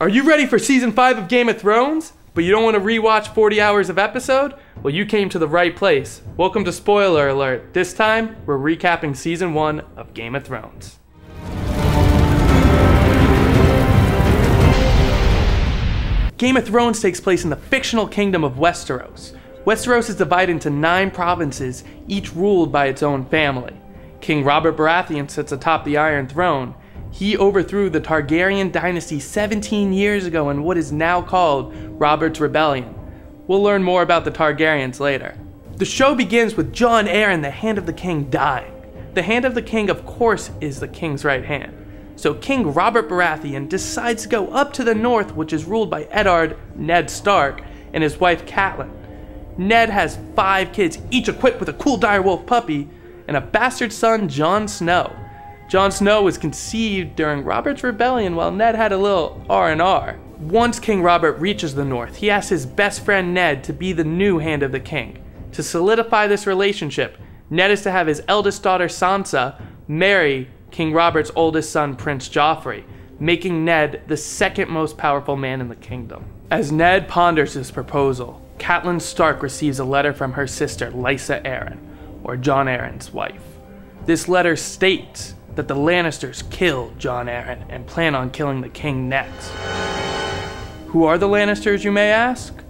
Are you ready for season 5 of Game of Thrones, but you don't want to rewatch 40 hours of episode? Well, you came to the right place. Welcome to Spoiler Alert. This time, we're recapping season 1 of Game of Thrones. Game of Thrones takes place in the fictional kingdom of Westeros. Westeros is divided into 9 provinces, each ruled by its own family. King Robert Baratheon sits atop the Iron Throne. He overthrew the Targaryen dynasty 17 years ago in what is now called Robert's Rebellion. We'll learn more about the Targaryens later. The show begins with Jon Arryn, the Hand of the King, dying. The Hand of the King, of course, is the king's right hand. So King Robert Baratheon decides to go up to the north, which is ruled by Eddard, Ned Stark, and his wife Catelyn. Ned has 5 kids, each equipped with a cool direwolf puppy, and a bastard son, Jon Snow. Jon Snow was conceived during Robert's Rebellion while Ned had a little R&R. Once King Robert reaches the north, he asks his best friend Ned to be the new Hand of the King. To solidify this relationship, Ned is to have his eldest daughter Sansa marry King Robert's oldest son Prince Joffrey, making Ned the second most powerful man in the kingdom. As Ned ponders this proposal, Catelyn Stark receives a letter from her sister Lysa Arryn, or Jon Arryn's wife. This letter states that the Lannisters killed Jon Arryn and plan on killing the king next. Who are the Lannisters, you may ask?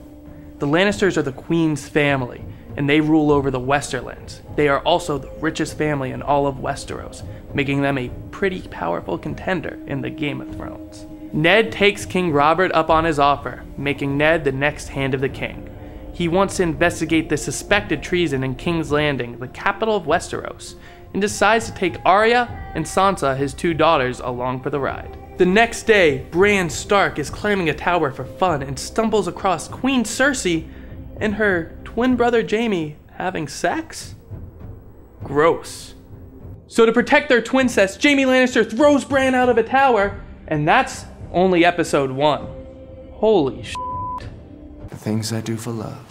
The Lannisters are the Queen's family, and they rule over the Westerlands. They are also the richest family in all of Westeros, making them a pretty powerful contender in the Game of Thrones. Ned takes King Robert up on his offer, making Ned the next Hand of the King. He wants to investigate the suspected treason in King's Landing, the capital of Westeros, and decides to take Arya and Sansa, his 2 daughters, along for the ride. The next day, Bran Stark is climbing a tower for fun and stumbles across Queen Cersei and her twin brother Jaime having sex? Gross. So to protect their twincest, Jaime Lannister throws Bran out of a tower, and that's only episode 1. Holy shit. The things I do for love.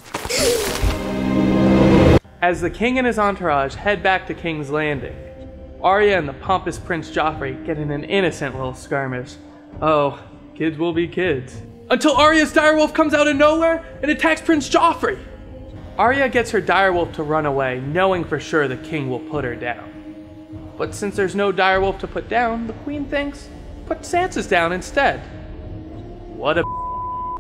As the king and his entourage head back to King's Landing, Arya and the pompous Prince Joffrey get in an innocent little skirmish. Oh, kids will be kids. Until Arya's direwolf comes out of nowhere and attacks Prince Joffrey. Arya gets her direwolf to run away, knowing for sure the king will put her down. But since there's no direwolf to put down, the queen thinks, put Sansa's down instead. What a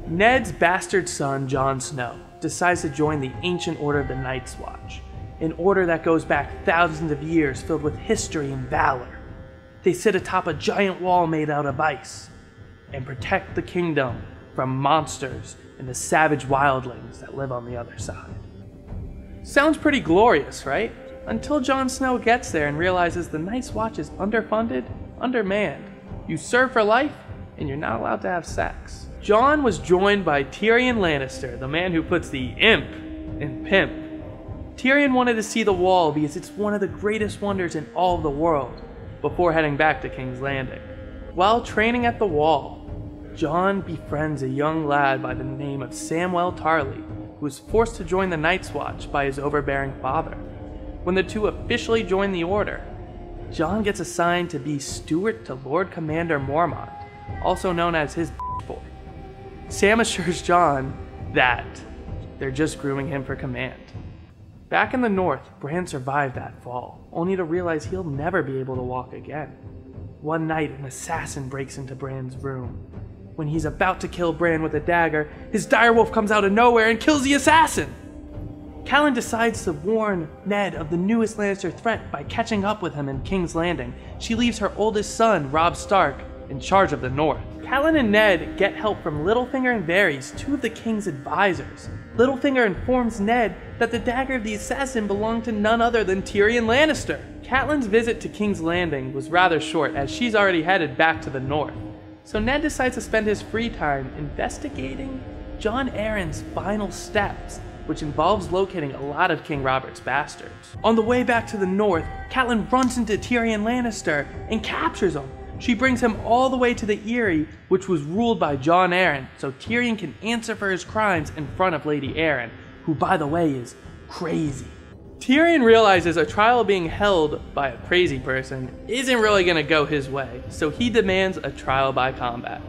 Ned's bastard son, Jon Snow, decides to join the ancient order of the Night's Watch, an order that goes back thousands of years filled with history and valor. They sit atop a giant wall made out of ice and protect the kingdom from monsters and the savage wildlings that live on the other side. Sounds pretty glorious, right? Until Jon Snow gets there and realizes the Night's Watch is underfunded, undermanned. You serve for life, and you're not allowed to have sex. Jon was joined by Tyrion Lannister, the man who puts the imp in pimp. Tyrion wanted to see the wall because it's one of the greatest wonders in all of the world, before heading back to King's Landing. While training at the wall, Jon befriends a young lad by the name of Samwell Tarly, who was forced to join the Night's Watch by his overbearing father. When the two officially join the order, Jon gets assigned to be steward to Lord Commander Mormont, also known as his boy. Sam assures Jon that they're just grooming him for command. Back in the north, Bran survived that fall, only to realize he'll never be able to walk again. One night, an assassin breaks into Bran's room. When he's about to kill Bran with a dagger, his direwolf comes out of nowhere and kills the assassin! Catelyn decides to warn Ned of the newest Lannister threat by catching up with him in King's Landing. She leaves her oldest son, Robb Stark, in charge of the north. Catelyn and Ned get help from Littlefinger and Varys, 2 of the king's advisors. Littlefinger informs Ned that the dagger of the assassin belonged to none other than Tyrion Lannister. Catelyn's visit to King's Landing was rather short, as she's already headed back to the north. So Ned decides to spend his free time investigating Jon Arryn's final steps, which involves locating a lot of King Robert's bastards. On the way back to the north, Catelyn runs into Tyrion Lannister and captures him. She brings him all the way to the Eyrie, which was ruled by Jon Arryn, so Tyrion can answer for his crimes in front of Lady Arryn, who by the way is crazy. Tyrion realizes a trial being held by a crazy person isn't really going to go his way, so he demands a trial by combat.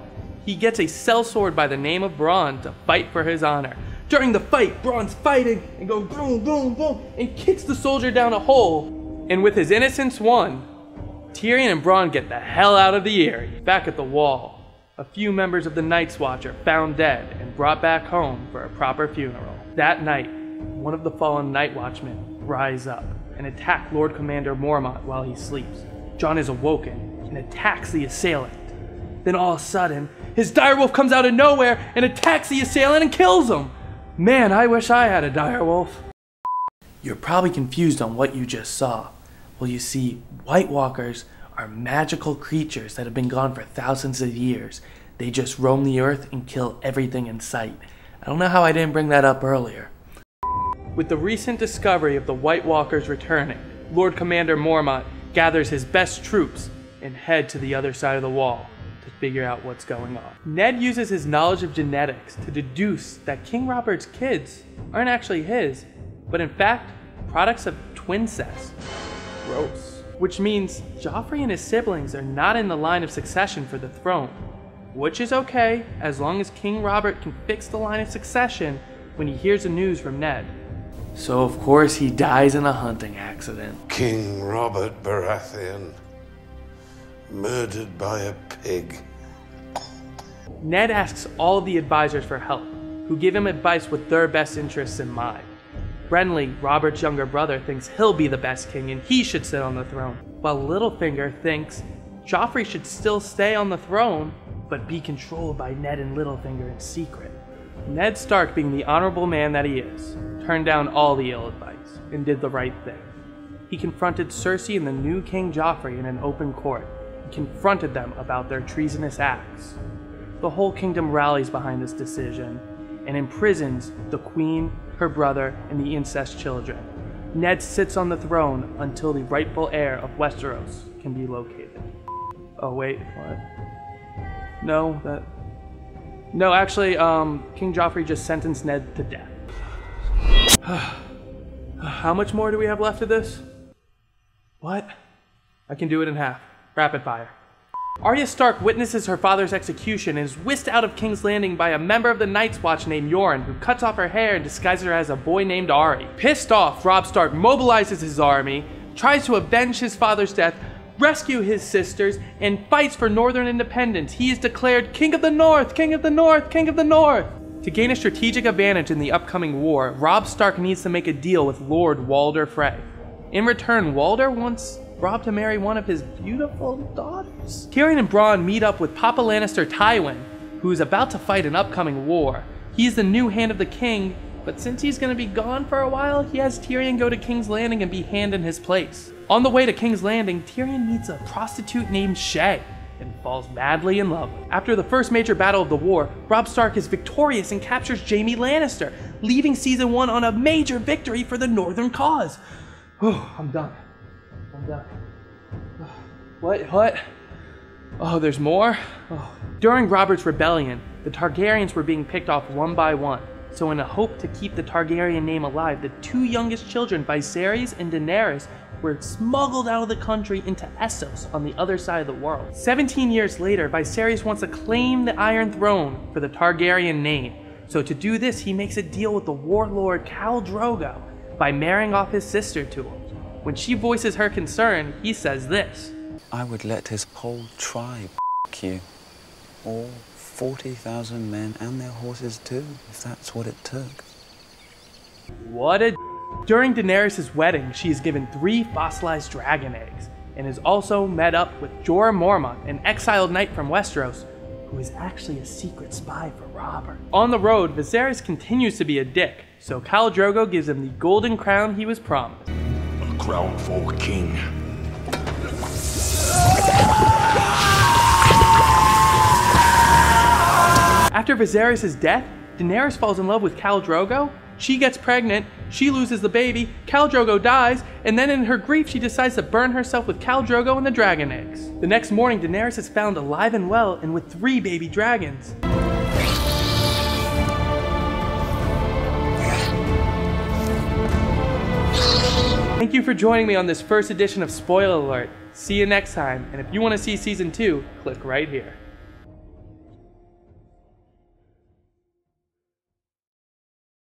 he gets a sellsword by the name of Bronn to fight for his honor. During the fight, Bronn's fighting and goes boom, boom, boom, and kicks the soldier down a hole. And with his innocence won, Tyrion and Bronn get the hell out of the Eyrie. Back at the Wall, a few members of the Night's Watch are found dead and brought back home for a proper funeral. That night, one of the fallen Night Watchmen rise up and attack Lord Commander Mormont while he sleeps. Jon is awoken and attacks the assailant. Then all of a sudden, his direwolf comes out of nowhere and attacks the assailant and kills him. Man, I wish I had a direwolf. You're probably confused on what you just saw. Well, you see, White Walkers are magical creatures that have been gone for thousands of years. They just roam the earth and kill everything in sight. I don't know how I didn't bring that up earlier. With the recent discovery of the White Walkers returning, Lord Commander Mormont gathers his best troops and head to the other side of the wall to figure out what's going on. Ned uses his knowledge of genetics to deduce that King Robert's kids aren't actually his, but in fact, products of twincest. Gross. Which means Joffrey and his siblings are not in the line of succession for the throne, which is okay as long as King Robert can fix the line of succession when he hears the news from Ned. So of course he dies in a hunting accident. King Robert Baratheon, murdered by a pig. Ned asks all of the advisors for help, who give him advice with their best interests in mind. Renly, Robert's younger brother, thinks he'll be the best king and he should sit on the throne, while Littlefinger thinks Joffrey should still stay on the throne, but be controlled by Ned and Littlefinger in secret. Ned Stark, being the honorable man that he is, turned down all the ill advice and did the right thing. He confronted Cersei and the new King Joffrey in an open court and confronted them about their treasonous acts. The whole kingdom rallies behind this decision and imprisons the queen, her brother, and the incest children. Ned sits on the throne until the rightful heir of Westeros can be located. Oh wait, what? No, actually, King Joffrey just sentenced Ned to death. How much more do we have left of this? What? I can do it in half. Rapid fire. Arya Stark witnesses her father's execution and is whisked out of King's Landing by a member of the Night's Watch named Yoren, who cuts off her hair and disguises her as a boy named Arya. Pissed off, Robb Stark mobilizes his army, tries to avenge his father's death, rescue his sisters, and fights for Northern independence. He is declared King of the North, King of the North, King of the North! To gain a strategic advantage in the upcoming war, Robb Stark needs to make a deal with Lord Walder Frey. In return, Walder wants Robb to marry one of his beautiful daughters. Tyrion and Bronn meet up with Papa Lannister Tywin, who is about to fight an upcoming war. He's the new Hand of the King, but since he's going to be gone for a while, he has Tyrion go to King's Landing and be Hand in his place. On the way to King's Landing, Tyrion meets a prostitute named Shae and falls madly in love. After the first major battle of the war, Robb Stark is victorious and captures Jaime Lannister, leaving Season 1 on a major victory for the Northern cause. I'm done. What? Oh, there's more? Oh. During Robert's rebellion, the Targaryens were being picked off one by one. So in a hope to keep the Targaryen name alive, the two youngest children, Viserys and Daenerys, were smuggled out of the country into Essos on the other side of the world. 17 years later, Viserys wants to claim the Iron Throne for the Targaryen name. So to do this, he makes a deal with the warlord Khal Drogo by marrying off his sister to him. When she voices her concern, he says this: I would let his whole tribe you. All 40,000 men and their horses too, if that's what it took. What a During Daenerys' wedding, she is given 3 fossilized dragon eggs, and is also met up with Jorah Mormont, an exiled knight from Westeros, who is actually a secret spy for Robert. On the road, Viserys continues to be a dick, so Khal Drogo gives him the golden crown he was promised. A crown for a king. After Viserys' death, Daenerys falls in love with Khal Drogo. She gets pregnant, she loses the baby, Khal Drogo dies, and then in her grief she decides to burn herself with Khal Drogo and the dragon eggs. The next morning, Daenerys is found alive and well and with 3 baby dragons. Thank you for joining me on this first edition of Spoiler Alert. See you next time, and if you want to see Season 2, click right here.